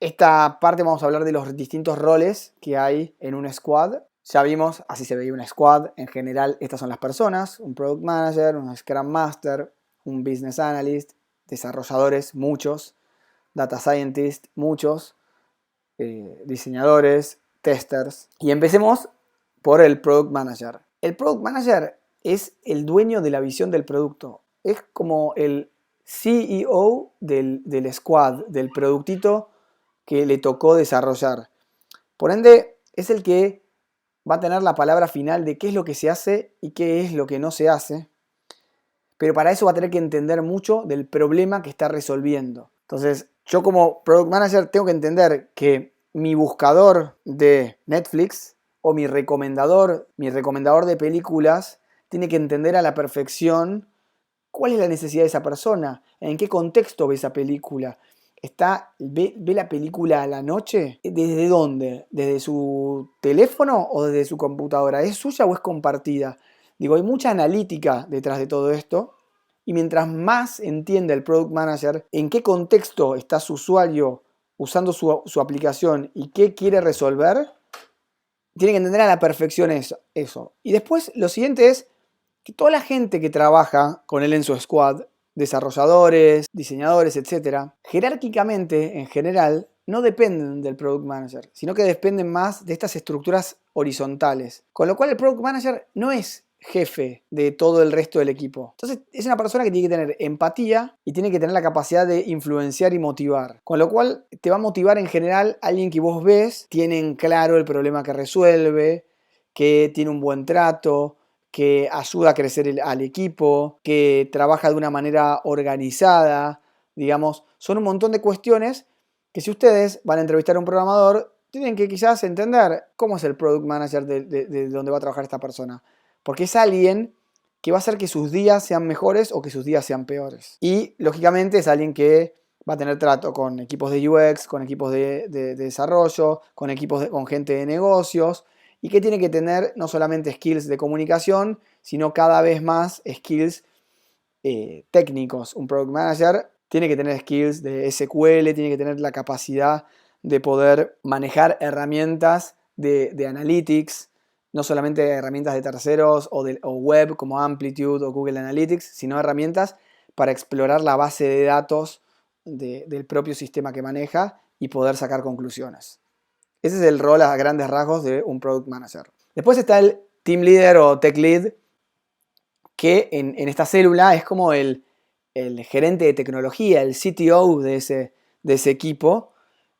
Esta parte vamos a hablar de los distintos roles que hay en un squad. Ya vimos, así se veía una squad. En general, estas son las personas: un product manager, un scrum master, un business analyst, desarrolladores, muchos, data scientists, muchos, diseñadores, testers. Y empecemos por el product manager. El product manager es el dueño de la visión del producto. Es como el CEO del squad, del productito que le tocó desarrollar. Por ende, es el que va a tener la palabra final de qué es lo que se hace y qué es lo que no se hace. Pero para eso va a tener que entender mucho del problema que está resolviendo. Entonces, yo como Product Manager tengo que entender que mi buscador de Netflix o mi recomendador de películas tiene que entender a la perfección cuál es la necesidad de esa persona, en qué contexto ve esa película. ¿Ve la película a la noche? ¿Desde dónde? ¿Desde su teléfono o desde su computadora? ¿Es suya o es compartida? Digo, hay mucha analítica detrás de todo esto, y mientras más entienda el Product Manager en qué contexto está su usuario usando su aplicación y qué quiere resolver, tiene que entender a la perfección eso. Y después lo siguiente es que toda la gente que trabaja con él en su squad, desarrolladores, diseñadores, etc., jerárquicamente, en general, no dependen del Product Manager, sino que dependen más de estas estructuras horizontales. Con lo cual el Product Manager no es jefe de todo el resto del equipo. Entonces es una persona que tiene que tener empatía y tiene que tener la capacidad de influenciar y motivar. Con lo cual te va a motivar en general alguien que vos ves, tiene claro el problema que resuelve, que tiene un buen trato, que ayuda a crecer al equipo, que trabaja de una manera organizada, digamos. Son un montón de cuestiones que si ustedes van a entrevistar a un programador, tienen que quizás entender cómo es el product manager de donde va a trabajar esta persona. Porque es alguien que va a hacer que sus días sean mejores o que sus días sean peores. Y lógicamente es alguien que va a tener trato con equipos de UX, con equipos de desarrollo, con con gente de negocios, y que tiene que tener no solamente skills de comunicación, sino cada vez más skills técnicos. Un product manager tiene que tener skills de SQL, tiene que tener la capacidad de poder manejar herramientas de analytics, no solamente herramientas de terceros o web como Amplitude o Google Analytics, sino herramientas para explorar la base de datos del propio sistema que maneja y poder sacar conclusiones. Ese es el rol a grandes rasgos de un Product Manager. Después está el Team Leader o Tech Lead, que en esta célula es como el gerente de tecnología, el CTO de ese equipo,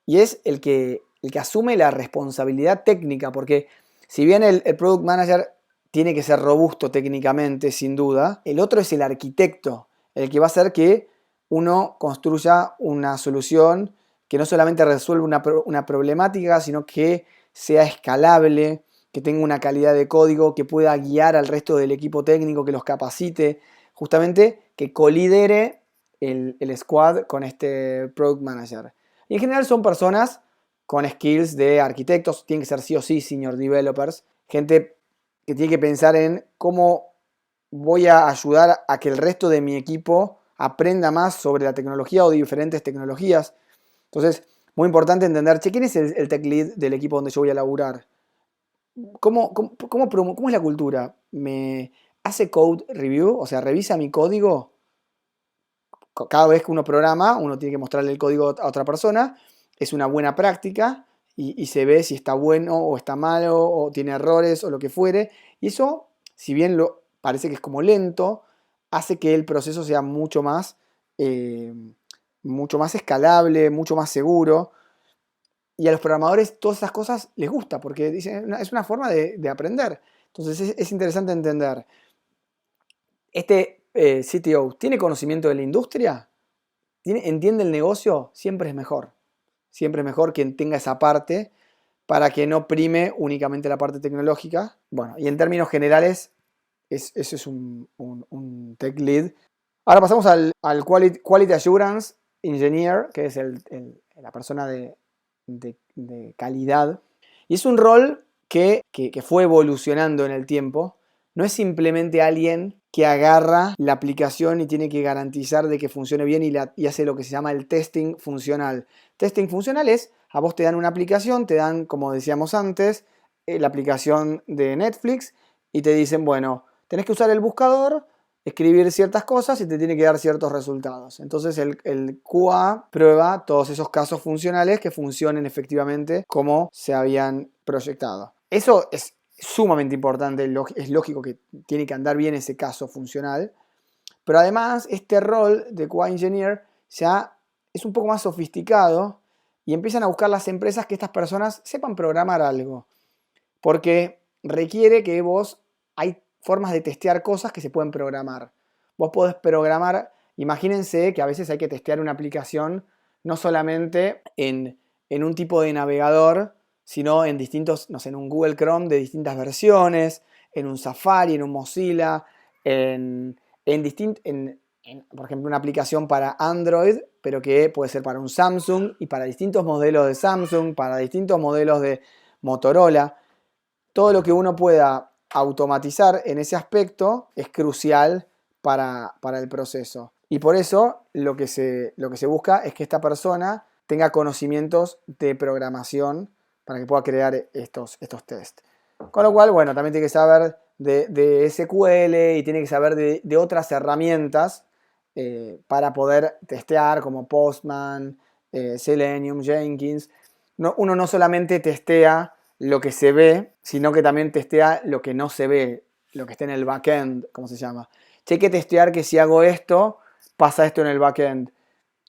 y es el que asume la responsabilidad técnica, porque si bien el Product Manager tiene que ser robusto técnicamente, sin duda, el otro es el arquitecto, el que va a hacer que uno construya una solución que no solamente resuelva una problemática, sino que sea escalable, que tenga una calidad de código, que pueda guiar al resto del equipo técnico, que los capacite, justamente que colidere el squad con este Product Manager. Y en general son personas con skills de arquitectos, tienen que ser sí o sí senior developers, gente que tiene que pensar en cómo voy a ayudar a que el resto de mi equipo aprenda más sobre la tecnología o diferentes tecnologías. Entonces, muy importante entender, ¿quién es el tech lead del equipo donde yo voy a laburar? ¿Cómo es la cultura? ¿Me hace code review? O sea, ¿revisa mi código? Cada vez que uno programa, uno tiene que mostrarle el código a otra persona. Es una buena práctica y se ve si está bueno o está malo o tiene errores o lo que fuere. Y eso, si bien parece que es como lento, hace que el proceso sea eh, mucho más escalable, mucho más seguro. Y a los programadores todas esas cosas les gusta porque dicen, es una forma de aprender. Entonces es interesante entender. Este CTO tiene conocimiento de la industria, entiende el negocio, siempre es mejor. Siempre es mejor quien tenga esa parte para que no prime únicamente la parte tecnológica. Bueno, y en términos generales, ese es un tech lead. Ahora pasamos al Quality Assurance Engineer, que es la persona de calidad. Y es un rol que fue evolucionando en el tiempo. No es simplemente alguien que agarra la aplicación y tiene que garantizar de que funcione bien y hace lo que se llama el testing funcional. Testing funcional es, a vos te dan una aplicación, te dan, como decíamos antes, la aplicación de Netflix y te dicen, bueno, tenés que usar el buscador, escribir ciertas cosas y te tiene que dar ciertos resultados. Entonces el QA prueba todos esos casos funcionales que funcionen efectivamente como se habían proyectado. Eso es sumamente importante, es lógico que tiene que andar bien ese caso funcional, pero además este rol de QA Engineer ya es un poco más sofisticado y empiezan a buscar las empresas que estas personas sepan programar algo, porque requiere que hay formas de testear cosas que se pueden programar. Vos podés programar, imagínense que a veces hay que testear una aplicación no solamente en un tipo de navegador, sino en distintos, no sé, en un Google Chrome de distintas versiones, en un Safari, en un Mozilla, por ejemplo, una aplicación para Android, pero que puede ser para un Samsung y para distintos modelos de Samsung, para distintos modelos de Motorola. Todo lo que uno pueda automatizar en ese aspecto es crucial para el proceso. Y por eso lo que se busca es que esta persona tenga conocimientos de programación para que pueda crear estos tests. Con lo cual, bueno, también tiene que saber de SQL y tiene que saber de otras herramientas para poder testear, como Postman, Selenium, Jenkins. Uno no solamente testea lo que se ve, sino que también testea lo que no se ve, lo que está en el backend, ¿cómo se llama? Che, hay que testear que si hago esto, pasa esto en el backend.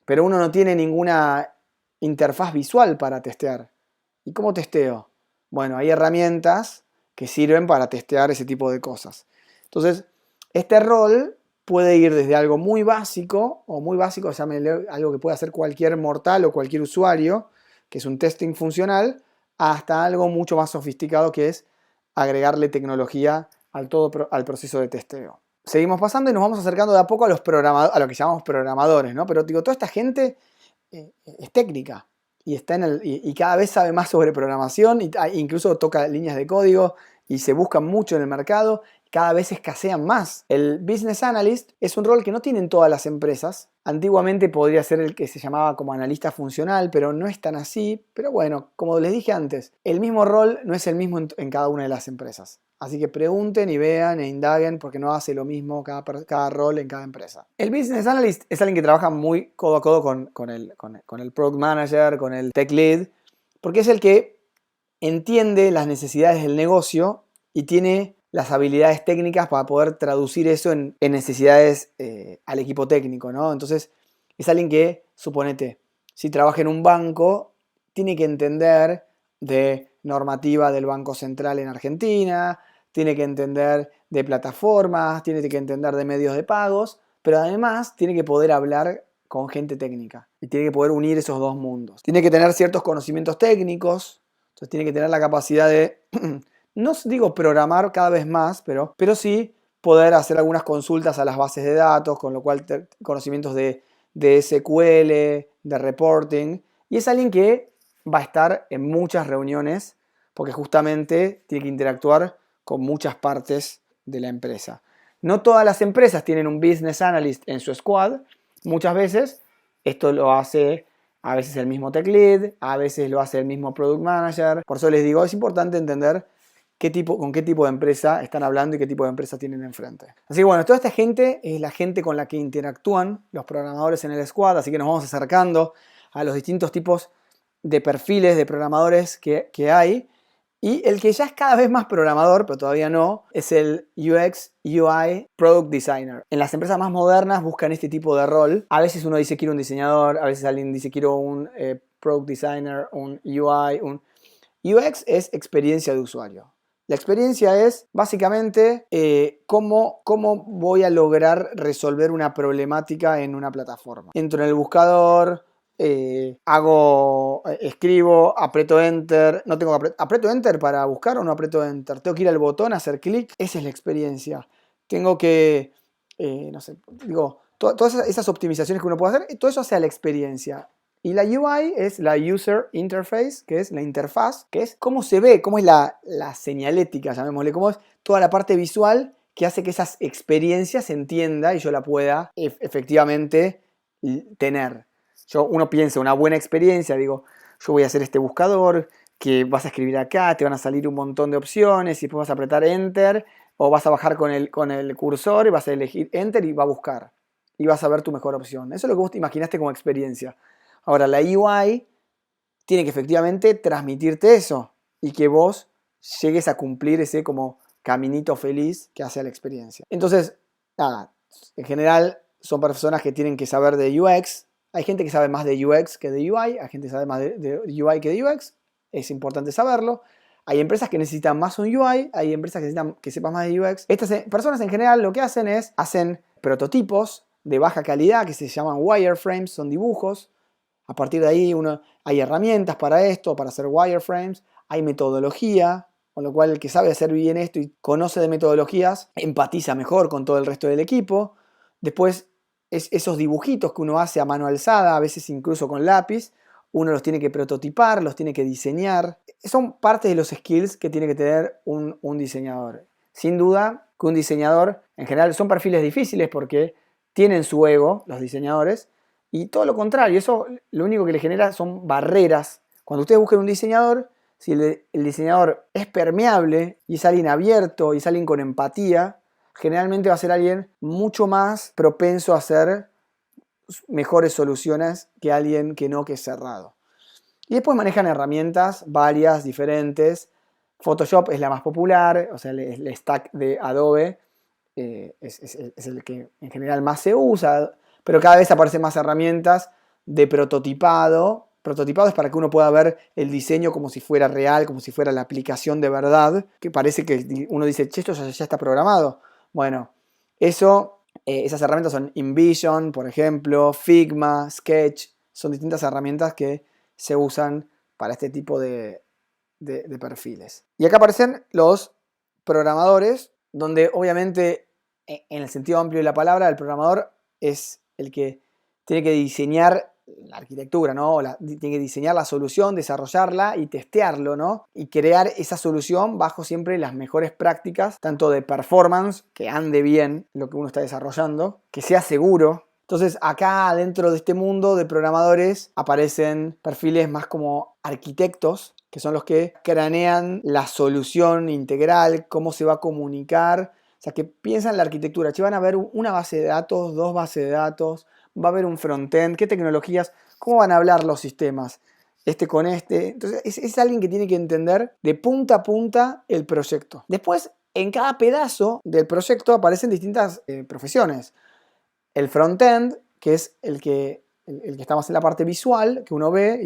Pero uno no tiene ninguna interfaz visual para testear. ¿Y cómo testeo? Bueno, hay herramientas que sirven para testear ese tipo de cosas. Entonces, este rol puede ir desde algo muy básico, llámenle algo que puede hacer cualquier mortal o cualquier usuario, que es un testing funcional, hasta algo mucho más sofisticado que es agregarle tecnología al proceso de testeo. Seguimos pasando y nos vamos acercando de a poco a a lo que llamamos programadores, ¿no? Pero digo, toda esta gente es técnica y y cada vez sabe más sobre programación, incluso toca líneas de código y se buscan mucho en el mercado, cada vez escasean más. El business analyst es un rol que no tienen todas las empresas. Antiguamente podría ser el que se llamaba como analista funcional, pero no es tan así. Pero bueno, como les dije antes, el mismo rol no es el mismo en cada una de las empresas. Así que pregunten y vean e indaguen porque no hace lo mismo cada rol en cada empresa. El business analyst es alguien que trabaja muy codo a codo con el product manager, con el tech lead, porque es el que entiende las necesidades del negocio y tiene las habilidades técnicas para poder traducir eso en necesidades al equipo técnico, ¿no? Entonces, es alguien que, suponete, si trabaja en un banco, tiene que entender de normativa del Banco Central en Argentina, tiene que entender de plataformas, tiene que entender de medios de pagos, pero además tiene que poder hablar con gente técnica y tiene que poder unir esos dos mundos. Tiene que tener ciertos conocimientos técnicos, entonces tiene que tener la capacidad de no digo programar cada vez más, pero sí poder hacer algunas consultas a las bases de datos, con lo cual conocimientos de SQL, de reporting. Y es alguien que va a estar en muchas reuniones porque justamente tiene que interactuar con muchas partes de la empresa. No todas las empresas tienen un business analyst en su squad. Muchas veces esto lo hace a veces el mismo tech lead, a veces lo hace el mismo product manager. Por eso les digo, es importante entender con qué tipo de empresa están hablando y qué tipo de empresa tienen enfrente. Así que bueno, toda esta gente es la gente con la que interactúan los programadores en el squad, así que nos vamos acercando a los distintos tipos de perfiles de programadores que hay. Y el que ya es cada vez más programador, pero todavía no, es el UX, UI, Product Designer. En las empresas más modernas buscan este tipo de rol. A veces uno dice quiero un diseñador, a veces alguien dice quiero un Product Designer, un UI, un UX es experiencia de usuario. La experiencia es básicamente cómo voy a lograr resolver una problemática en una plataforma. Entro en el buscador, escribo, aprieto enter, no tengo aprieto enter para buscar o no aprieto enter. Tengo que ir al botón, hacer clic, esa es la experiencia. Tengo que, no sé, digo, todas esas optimizaciones que uno puede hacer, todo eso hace a la experiencia. Y la UI es la User Interface, que es la interfaz, que es cómo se ve, cómo es la señalética, llamémosle, cómo es toda la parte visual que hace que esas experiencias se entienda y yo la pueda efectivamente tener. Uno piensa una buena experiencia, digo, yo voy a hacer este buscador, que vas a escribir acá, te van a salir un montón de opciones y después vas a apretar Enter o vas a bajar con el cursor y vas a elegir Enter y va a buscar y vas a ver tu mejor opción. Eso es lo que vos te imaginaste como experiencia. Ahora, la UI tiene que efectivamente transmitirte eso y que vos llegues a cumplir ese como caminito feliz que hace a la experiencia. Entonces, nada, en general son personas que tienen que saber de UX. Hay gente que sabe más de UX que de UI, hay gente que sabe más de UI que de UX. Es importante saberlo. Hay empresas que necesitan más un UI, hay empresas que necesitan que sepas más de UX. Estas personas en general lo que hacen es, hacen prototipos de baja calidad que se llaman wireframes, son dibujos. A partir de ahí hay herramientas para esto, para hacer wireframes, hay metodología, con lo cual el que sabe hacer bien esto y conoce de metodologías, empatiza mejor con todo el resto del equipo. Después, esos dibujitos que uno hace a mano alzada, a veces incluso con lápiz, uno los tiene que prototipar, los tiene que diseñar. Son parte de los skills que tiene que tener un diseñador. Sin duda que un diseñador, en general, son perfiles difíciles porque tienen su ego, los diseñadores, y todo lo contrario, eso lo único que le genera son barreras. Cuando ustedes busquen un diseñador, si el diseñador es permeable y es alguien abierto y es alguien con empatía, generalmente va a ser alguien mucho más propenso a hacer mejores soluciones que alguien que no, que es cerrado. Y después manejan herramientas varias, diferentes. Photoshop es la más popular, o sea, el stack de Adobe es el que en general más se usa, pero cada vez aparecen más herramientas de prototipado. Prototipado es para que uno pueda ver el diseño como si fuera real, como si fuera la aplicación de verdad, que parece que uno dice, che, esto ya está programado. Bueno, esas herramientas son InVision, por ejemplo, Figma, Sketch, son distintas herramientas que se usan para este tipo de perfiles. Y acá aparecen los programadores, donde obviamente en el sentido amplio de la palabra, el programador es el que tiene que diseñar la arquitectura, ¿no? Tiene que diseñar la solución, desarrollarla y testearlo, ¿no? Y crear esa solución bajo siempre las mejores prácticas, tanto de performance, que ande bien lo que uno está desarrollando, que sea seguro. Entonces acá dentro de este mundo de programadores aparecen perfiles más como arquitectos, que son los que cranean la solución integral, cómo se va a comunicar. O sea, que piensan en la arquitectura. Che, van a ver una base de datos, dos bases de datos, va a haber un frontend, qué tecnologías, cómo van a hablar los sistemas, este con este. Entonces es alguien que tiene que entender de punta a punta el proyecto. Después, en cada pedazo del proyecto aparecen distintas profesiones. El frontend, que es el que está más en la parte visual, que uno ve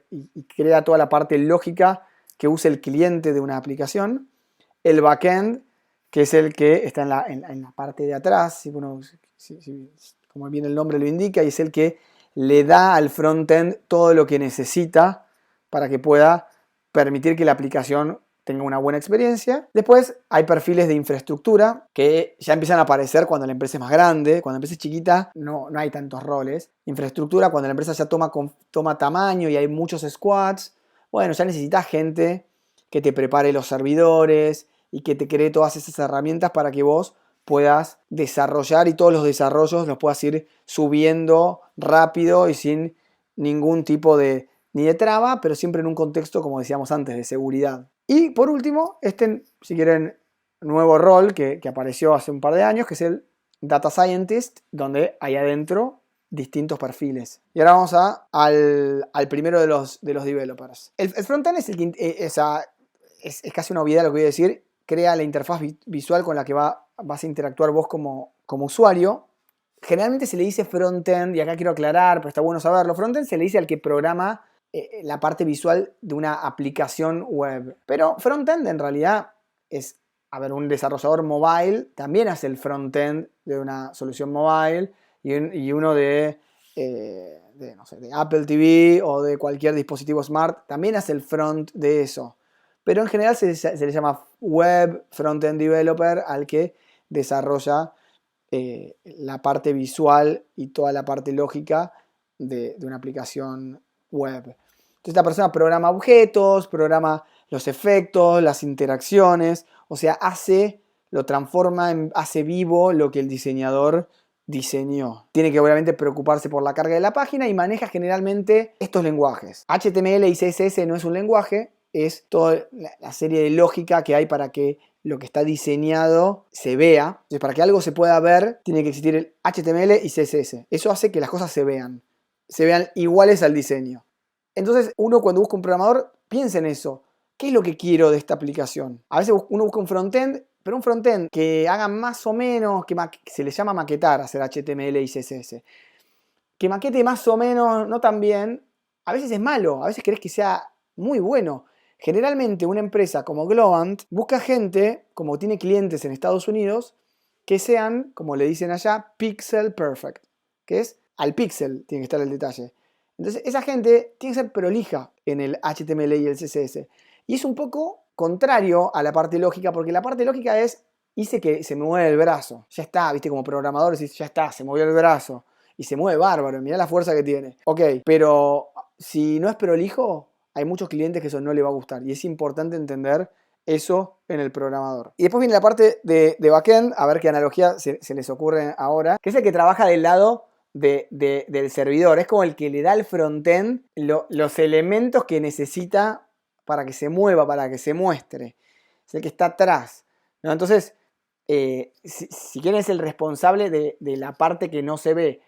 y crea toda la parte lógica que usa el cliente de una aplicación. El backend, que es el que está en la parte de atrás, como bien el nombre lo indica, y es el que le da al frontend todo lo que necesita para que pueda permitir que la aplicación tenga una buena experiencia. Después hay perfiles de infraestructura que ya empiezan a aparecer cuando la empresa es más grande. Cuando la empresa es chiquita no hay tantos roles. Infraestructura, cuando la empresa ya toma tamaño y hay muchos squads, bueno, ya necesitas gente que te prepare los servidores y que te cree todas esas herramientas para que vos puedas desarrollar y todos los desarrollos los puedas ir subiendo rápido y sin ningún tipo ni de traba, pero siempre en un contexto, como decíamos antes, de seguridad. Y por último, si quieren, nuevo rol que apareció hace un par de años, que es el Data Scientist, donde hay adentro distintos perfiles. Y ahora vamos al primero de los developers. El frontend es el que es casi una obviedad lo que voy a decir, crea la interfaz visual con la que vas a interactuar vos como usuario. Generalmente se le dice frontend, y acá quiero aclarar, pero está bueno saberlo, frontend se le dice al que programa la parte visual de una aplicación web. Pero frontend en realidad es, un desarrollador mobile también hace el frontend de una solución mobile y uno de Apple TV o de cualquier dispositivo smart también hace el front de eso. Pero en general se le llama web frontend developer al que desarrolla la parte visual y toda la parte lógica de una aplicación web. Entonces esta persona programa objetos, programa los efectos, las interacciones, o sea, hace lo transforma, hace vivo lo que el diseñador diseñó. Tiene que obviamente preocuparse por la carga de la página y maneja generalmente estos lenguajes. HTML y CSS no es un lenguaje, es toda la serie de lógica que hay para que lo que está diseñado se vea. Entonces, para que algo se pueda ver, tiene que existir el HTML y CSS. Eso hace que las cosas se vean iguales al diseño. Entonces, uno cuando busca un programador, piensa en eso. ¿Qué es lo que quiero de esta aplicación? A veces uno busca un frontend, pero un frontend que haga más o menos, que se le llama maquetar, hacer HTML y CSS. Que maquete más o menos, no tan bien, a veces es malo, a veces querés que sea muy bueno. Generalmente una empresa como Globant busca gente, como tiene clientes en Estados Unidos, que sean, como le dicen allá, pixel perfect, que es al pixel tiene que estar el detalle. Entonces esa gente tiene que ser prolija en el HTML y el CSS. Y es un poco contrario a la parte lógica, porque la parte lógica es, hice que se me mueve el brazo. Ya está, viste, como programador decís, ya está, se movió el brazo. Y se mueve bárbaro, mirá la fuerza que tiene. Ok, pero si no es prolijo, hay muchos clientes que eso no le va a gustar. Y es importante entender eso en el programador. Y después viene la parte de backend, a ver qué analogía se les ocurre ahora, que es el que trabaja del lado del servidor. Es como el que le da al frontend los elementos que necesita para que se mueva, para que se muestre. Es el que está atrás, ¿no? Entonces, si quieren es el responsable de la parte que no se ve.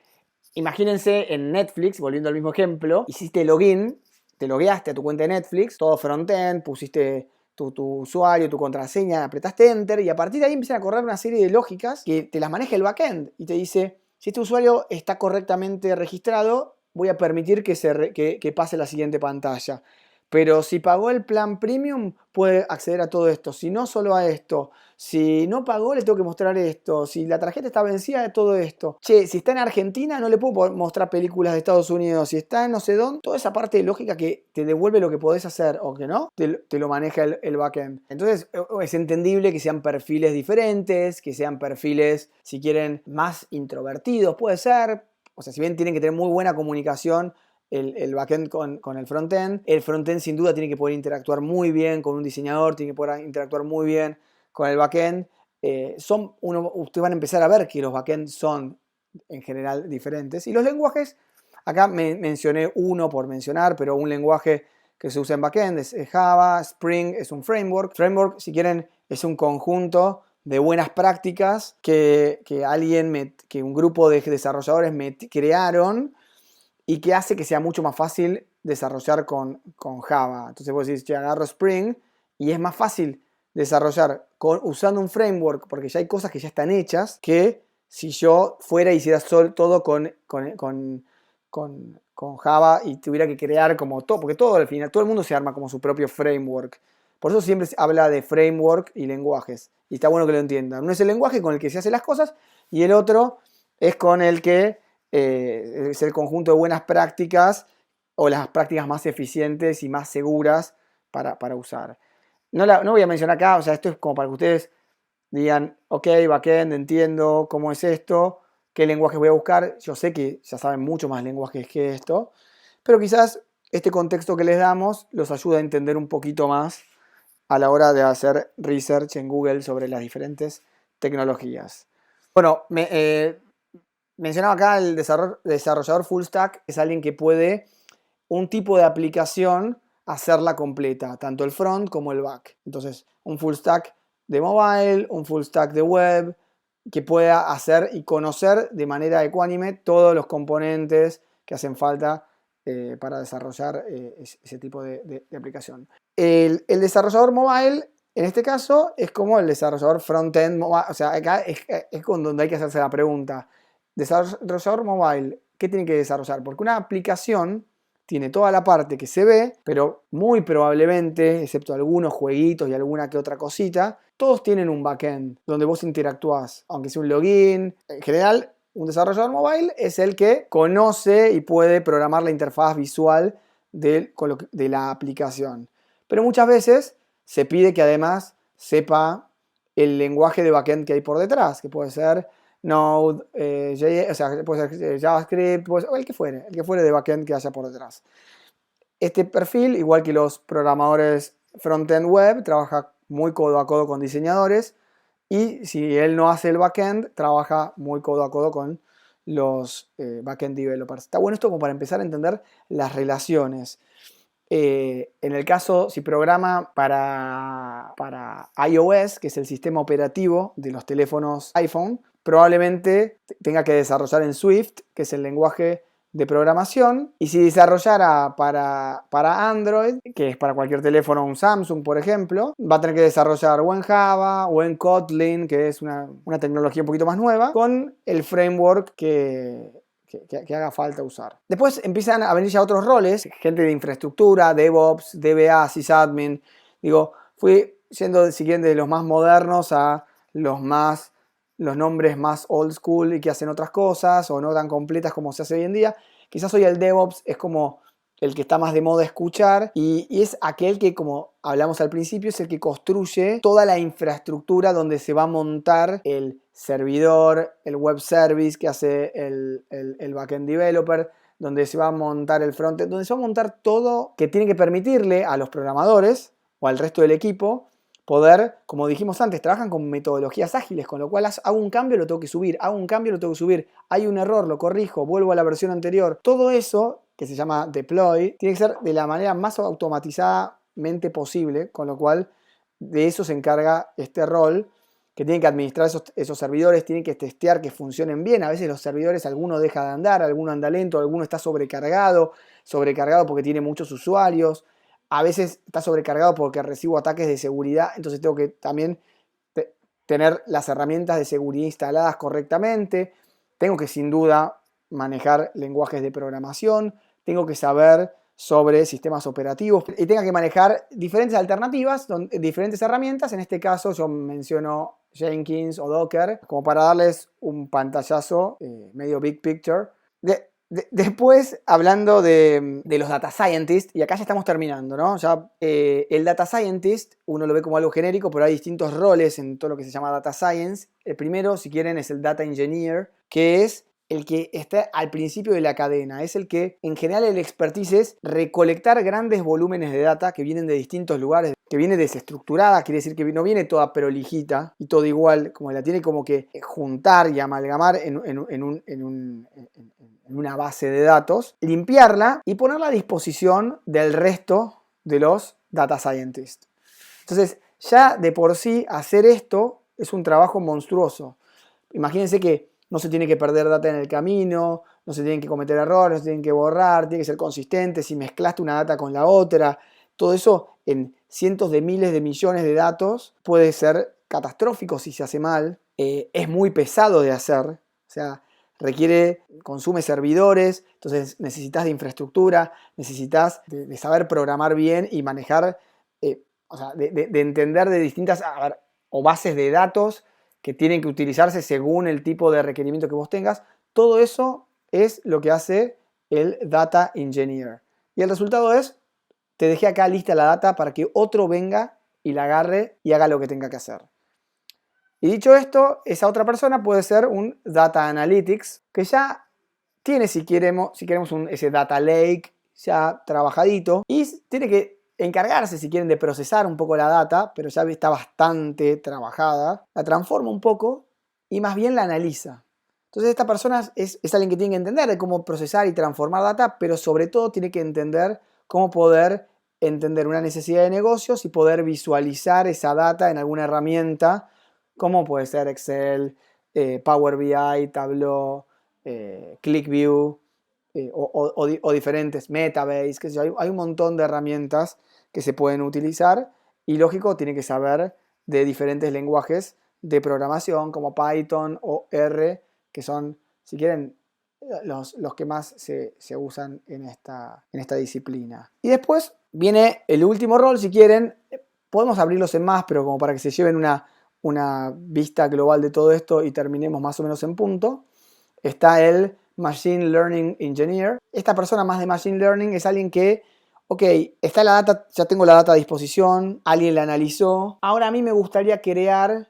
Imagínense en Netflix, volviendo al mismo ejemplo, hiciste login, te logueaste a tu cuenta de Netflix, todo frontend, pusiste tu usuario, tu contraseña, apretaste Enter y a partir de ahí empiezan a correr una serie de lógicas que te las maneja el backend y te dice, si este usuario está correctamente registrado, voy a permitir que pase la siguiente pantalla. Pero si pagó el plan premium, puede acceder a todo esto. Si no, solo a esto. Si no pagó, le tengo que mostrar esto. Si la tarjeta está vencida, de todo esto. Che, si está en Argentina, no le puedo mostrar películas de Estados Unidos. Si está en no sé dónde, toda esa parte de lógica que te devuelve lo que podés hacer o que no, te lo maneja el backend. Entonces, es entendible que sean perfiles diferentes, que sean perfiles, si quieren, más introvertidos. Puede ser. O sea, si bien tienen que tener muy buena comunicación, el backend con el frontend sin duda tiene que poder interactuar muy bien con un diseñador, tiene que poder interactuar muy bien con el backend. Ustedes van a empezar a ver que los backends son en general diferentes. Y los lenguajes, acá mencioné uno por mencionar, pero un lenguaje que se usa en backend es Java, Spring es un framework. Framework, si quieren, es un conjunto de buenas prácticas que un grupo de desarrolladores crearon y que hace que sea mucho más fácil desarrollar con Java. Entonces vos decís, yo agarro Spring y es más fácil desarrollar usando un framework porque ya hay cosas que ya están hechas que si yo fuera y hiciera todo con Java y tuviera que crear como todo, porque todo al final, todo el mundo se arma como su propio framework. Por eso siempre se habla de framework y lenguajes. Y está bueno que lo entiendan. Uno es el lenguaje con el que se hacen las cosas y el otro es con el que es el conjunto de buenas prácticas o las prácticas más eficientes y más seguras para usar. No voy a mencionar acá, o sea, esto es como para que ustedes digan, ok, backend, entiendo cómo es esto, qué lenguaje voy a buscar. Yo sé que ya saben mucho más lenguajes que esto, pero quizás este contexto que les damos los ayuda a entender un poquito más a la hora de hacer research en Google sobre las diferentes tecnologías. Bueno, mencionaba acá el desarrollador full stack, es alguien que puede un tipo de aplicación hacerla completa, tanto el front como el back. Entonces, un full stack de mobile, un full stack de web, que pueda hacer y conocer de manera ecuánime todos los componentes que hacen falta para desarrollar ese tipo de aplicación. El desarrollador mobile, en este caso, es como el desarrollador front-end mobile. O sea, acá es donde hay que hacerse la pregunta. Desarrollador mobile, ¿qué tiene que desarrollar? Porque una aplicación tiene toda la parte que se ve, pero muy probablemente, excepto algunos jueguitos y alguna que otra cosita, todos tienen un backend donde vos interactuás, aunque sea un login. En general, un desarrollador mobile es el que conoce y puede programar la interfaz visual de la aplicación. Pero muchas veces se pide que además sepa el lenguaje de backend que hay por detrás, que puede ser Node, o sea, puede ser JavaScript, o el que fuere de backend que haya por detrás. Este perfil, igual que los programadores frontend web, trabaja muy codo a codo con diseñadores y si él no hace el backend, trabaja muy codo a codo con los backend developers. Está bueno esto como para empezar a entender las relaciones. En el caso, si programa para iOS, que es el sistema operativo de los teléfonos iPhone, probablemente tenga que desarrollar en Swift, que es el lenguaje de programación, y si desarrollara para Android, que es para cualquier teléfono, un Samsung por ejemplo, va a tener que desarrollar o en Java o en Kotlin, que es una tecnología un poquito más nueva, con el framework que haga falta usar. Después empiezan a venir ya otros roles, gente de infraestructura, DevOps, DBA, sysadmin. Digo, fui yendo siguiendo de los más modernos a los nombres más old school y que hacen otras cosas o no tan completas como se hace hoy en día. Quizás hoy el DevOps es como el que está más de moda escuchar y es aquel que, como hablamos al principio, es el que construye toda la infraestructura donde se va a montar el servidor, el web service que hace el backend developer, donde se va a montar el frontend, donde se va a montar todo que tiene que permitirle a los programadores o al resto del equipo poder, como dijimos antes, trabajan con metodologías ágiles, con lo cual hago un cambio, lo tengo que subir, hago un cambio, lo tengo que subir, hay un error, lo corrijo, vuelvo a la versión anterior. Todo eso, que se llama deploy, tiene que ser de la manera más automatizadamente posible, con lo cual de eso se encarga este rol, que tienen que administrar esos servidores, tienen que testear que funcionen bien. A veces los servidores, alguno deja de andar, alguno anda lento, alguno está sobrecargado porque tiene muchos usuarios. A veces está sobrecargado porque recibo ataques de seguridad, entonces tengo que también tener las herramientas de seguridad instaladas correctamente. Tengo que sin duda manejar lenguajes de programación, tengo que saber sobre sistemas operativos y tenga que manejar diferentes alternativas, diferentes herramientas. En este caso yo menciono Jenkins o Docker como para darles un pantallazo medio big picture. Después, hablando de los data scientists, y acá ya estamos terminando, ¿no? Ya, el data scientist, uno lo ve como algo genérico, pero hay distintos roles en todo lo que se llama data science. El primero, si quieren, es el data engineer, que es el que está al principio de la cadena. Es el que, en general, el expertise es recolectar grandes volúmenes de data que vienen de distintos lugares, que viene desestructurada, quiere decir que no viene toda prolijita y todo igual, como la tiene como que juntar y amalgamar en una base de datos, limpiarla y ponerla a disposición del resto de los data scientists. Entonces, ya de por sí hacer esto es un trabajo monstruoso. Imagínense que no se tiene que perder data en el camino, no se tienen que cometer errores, no se tienen que borrar, tiene que ser consistente, si mezclaste una data con la otra, todo eso en cientos de miles de millones de datos puede ser catastrófico si se hace mal, es muy pesado de hacer, o sea, consume servidores, entonces necesitas de infraestructura, necesitas de saber programar bien y manejar, o sea, de entender de distintas o bases de datos que tienen que utilizarse según el tipo de requerimiento que vos tengas. Todo eso es lo que hace el Data Engineer. Y el resultado es, te dejé acá lista la data para que otro venga y la agarre y haga lo que tenga que hacer. Y dicho esto, esa otra persona puede ser un Data Analytics, que ya tiene, si queremos ese Data Lake ya trabajadito, y tiene que encargarse, si quieren, de procesar un poco la data, pero ya está bastante trabajada, la transforma un poco y más bien la analiza. Entonces esta persona es alguien que tiene que entender de cómo procesar y transformar data, pero sobre todo tiene que entender cómo poder entender una necesidad de negocios y poder visualizar esa data en alguna herramienta, como puede ser Excel, Power BI, Tableau, ClickView, o diferentes Metabase, que hay un montón de herramientas que se pueden utilizar y lógico tiene que saber de diferentes lenguajes de programación como Python o R, que son, si quieren, los que más se usan en esta disciplina. Y después viene el último rol, si quieren, podemos abrirlos en más, pero como para que se lleven una vista global de todo esto y terminemos más o menos en punto, está el Machine Learning Engineer. Esta persona más de Machine Learning es alguien que, ok, está la data, ya tengo la data a disposición, alguien la analizó. Ahora a mí me gustaría crear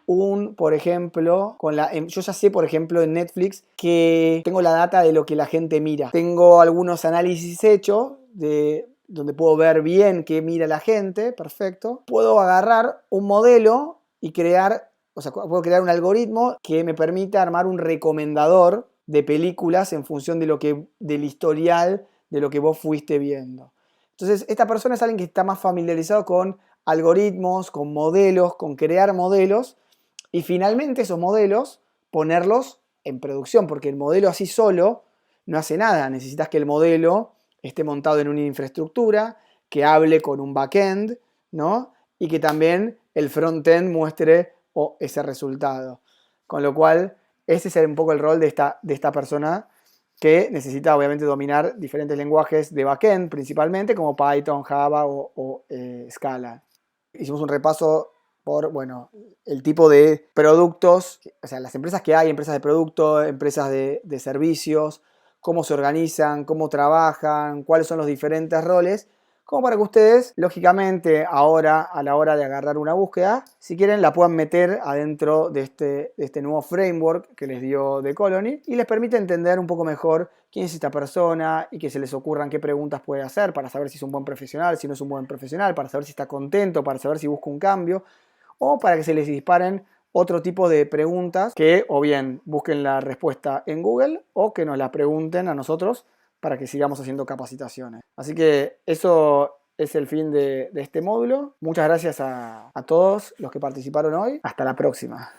por ejemplo, yo ya sé, por ejemplo, en Netflix que tengo la data de lo que la gente mira. Tengo algunos análisis hechos donde puedo ver bien qué mira la gente, perfecto. Puedo agarrar un modelo y crear o sea, puedo crear un algoritmo que me permita armar un recomendador de películas en función de del historial de lo que vos fuiste viendo. Entonces, esta persona es alguien que está más familiarizado con algoritmos, con modelos, con crear modelos y finalmente esos modelos ponerlos en producción, porque el modelo así solo no hace nada. Necesitas que el modelo esté montado en una infraestructura, que hable con un backend, ¿no? Y que también el frontend muestre ese resultado. Con lo cual, ese es un poco el rol de esta persona que necesita obviamente dominar diferentes lenguajes de backend principalmente, como Python, Java o Scala. Hicimos un repaso por, bueno, el tipo de productos, o sea, las empresas que hay, empresas de producto, empresas de servicios, cómo se organizan, cómo trabajan, cuáles son los diferentes roles, como para que ustedes, lógicamente, ahora a la hora de agarrar una búsqueda, si quieren, la puedan meter adentro de este nuevo framework que les dio The Colony y les permite entender un poco mejor quién es esta persona y que se les ocurran qué preguntas puede hacer para saber si es un buen profesional, si no es un buen profesional, para saber si está contento, para saber si busca un cambio o para que se les disparen otro tipo de preguntas que o bien busquen la respuesta en Google o que nos la pregunten a nosotros para que sigamos haciendo capacitaciones. Así que eso es el fin de este módulo. Muchas gracias a todos los que participaron hoy. Hasta la próxima.